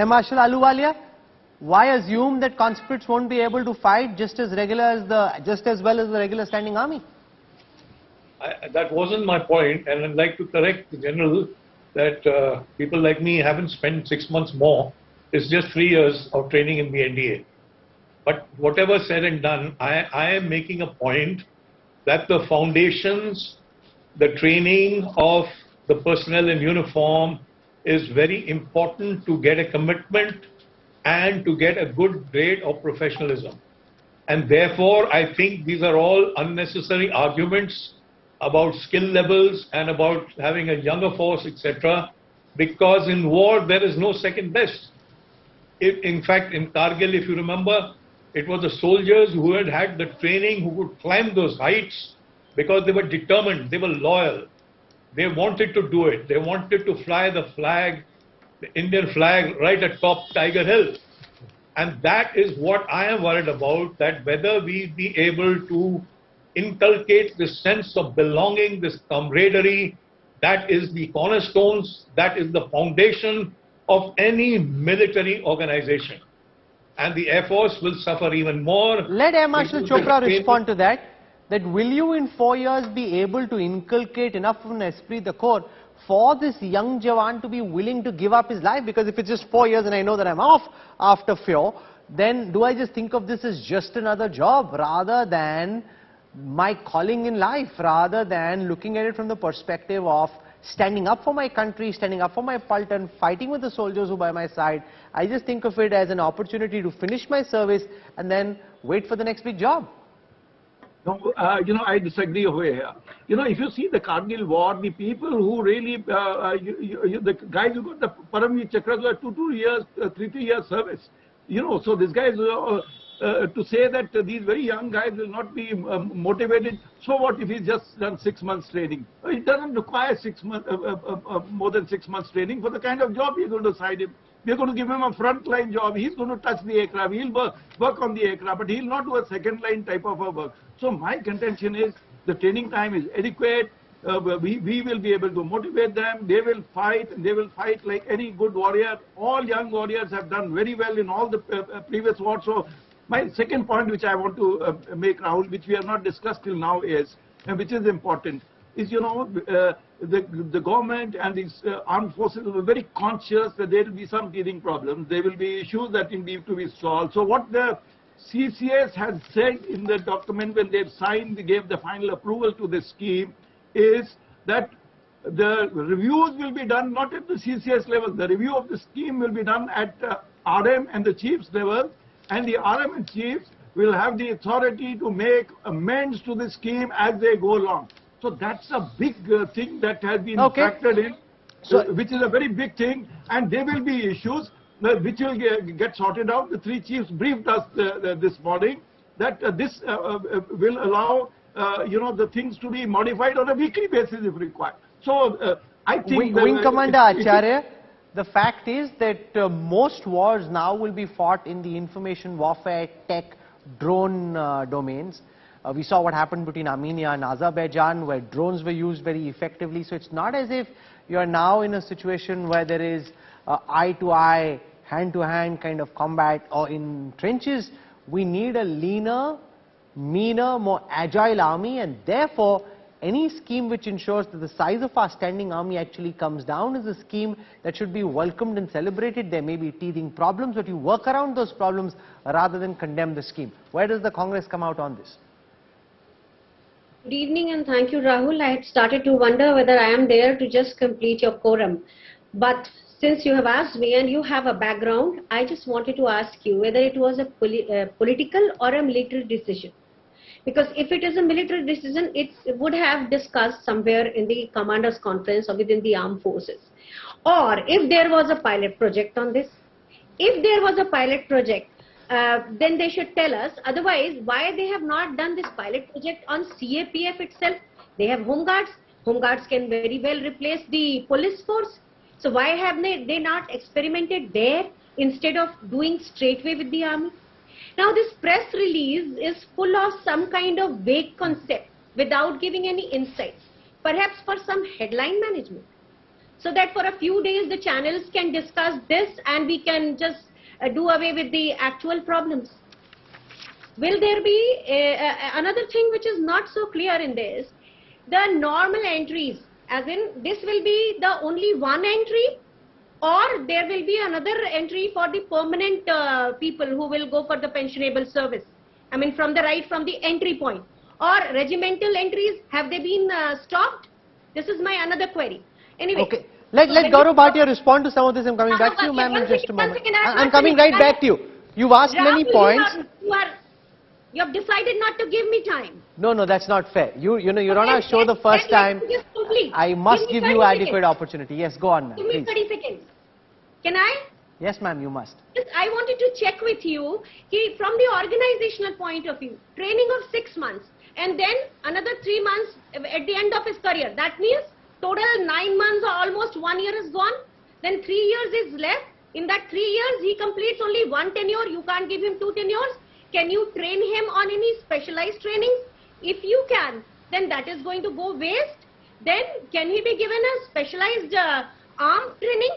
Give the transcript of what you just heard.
Marshal Ahluwalia, why assume that conscripts won't be able to fight just as well as the regular standing army? That wasn't my point, and I'd like to correct the general that people like me haven't spent 6 months more. It's just 3 years of training in the NDA. But whatever said and done, I am making a point that the foundations, the training of the personnel in uniform is very important to get a commitment and to get a good grade of professionalism. And therefore, I think these are all unnecessary arguments about skill levels and about having a younger force, etc. Because in war, there is no second best. In fact, in Kargil, if you remember, it was the soldiers who had the training who could climb those heights because they were determined, they were loyal. They wanted to do it. They wanted to fly the flag, the Indian flag, right atop Tiger Hill. And that is what I am worried about, that whether we be able to inculcate this sense of belonging, this camaraderie, that is the cornerstones, that is the foundation of any military organization. And the Air Force will suffer even more. Let Air Marshal Chopra respond to that. That will you in 4 years be able to inculcate enough of an esprit de corps for this young Jawan to be willing to give up his life? Because if it's just 4 years and I know that I'm off after 4, then do I just think of this as just another job rather than my calling in life, rather than looking at it from the perspective of standing up for my country, standing up for my Paltan, fighting with the soldiers who are by my side? I just think of it as an opportunity to finish my service and then wait for the next big job. No, I disagree over here. If you see the Kargil war, the people who really, the guys who got the Paramveer Chakras were 2 years, 3 years service. So these guys, to say that these very young guys will not be motivated, so what if he's just done 6 months training? It doesn't require 6 months, more than 6 months training for the kind of job you're going to assign him. We're going to give him a frontline job. He's going to touch the aircraft. He'll work on the aircraft, but he'll not do a second line type of a work. So my contention is the training time is adequate. We will be able to motivate them. They will fight, and they will fight like any good warrior. All young warriors have done very well in all the previous wars. So my second point, which I want to make, Rahul, which we have not discussed till now, is, and which is important, is, the government and these armed forces were very conscious that there will be some teething problems. There will be issues that need to be solved. So what the CCS has said in the document when they've signed, they gave the final approval to this scheme, is that the reviews will be done not at the CCS level. The review of the scheme will be done at RM and the chiefs level, and the RM and chiefs will have the authority to make amends to the scheme as they go along. So that's a big thing that has been factored in, which is a very big thing, and there will be issues which will get sorted out. The 3 chiefs briefed us this morning that this will allow the things to be modified on a weekly basis if required. So I think Wing Commander Acharya, the fact is that most wars now will be fought in the information warfare, tech, drone domains. We saw what happened between Armenia and Azerbaijan, where drones were used very effectively. So it's not as if you are now in a situation where there is eye-to-eye, hand-to-hand kind of combat or in trenches. We need a leaner, meaner, more agile army, and therefore any scheme which ensures that the size of our standing army actually comes down is a scheme that should be welcomed and celebrated. There may be teething problems, but you work around those problems rather than condemn the scheme. Where does the Congress come out on this? Good evening and thank you, Rahul. I had started to wonder whether I am there to just complete your quorum. But since you have asked me and you have a background, I just wanted to ask you whether it was a political or a military decision. Because if it is a military decision, it would have discussed somewhere in the commander's conference or within the armed forces. Or if there was a pilot project on this, if there was a pilot project, then they should tell us. Otherwise, why they have not done this pilot project on CAPF itself? They have home guards. Home guards can very well replace the police force. So why have they not experimented there instead of doing straightway with the army? Now this press release is full of some kind of vague concept without giving any insights, perhaps for some headline management. so that for a few days the channels can discuss this and we can just do away with the actual problems? Will there be another thing which is not so clear in this? The normal entries, as in this will be the only one entry, or there will be another entry for the permanent people who will go for the pensionable service. I mean from the entry point. Or regimental entries, have they been stopped? This is my another query. Anyway. Okay. Let Gaurav Bhatia respond to some of this. I'm coming back to you, ma'am, in just a moment. I'm coming right back to you. You've asked many points. You have decided not to give me time. No, that's not fair. You know, you're on our show the first time. I must give you adequate opportunity. Yes, go on, ma'am. Give me 30 seconds. Can I? Yes, ma'am, you must. Yes, I wanted to check with you, from the organizational point of view, training of 6 months and then another 3 months at the end of his career. That means total 9 months or almost 1 year is gone. Then 3 years is left. In that 3 years, he completes only one tenure. You can't give him 2 tenures. Can you train him on any specialized trainings? If you can, then that is going to go waste. Then can he be given a specialized arm training?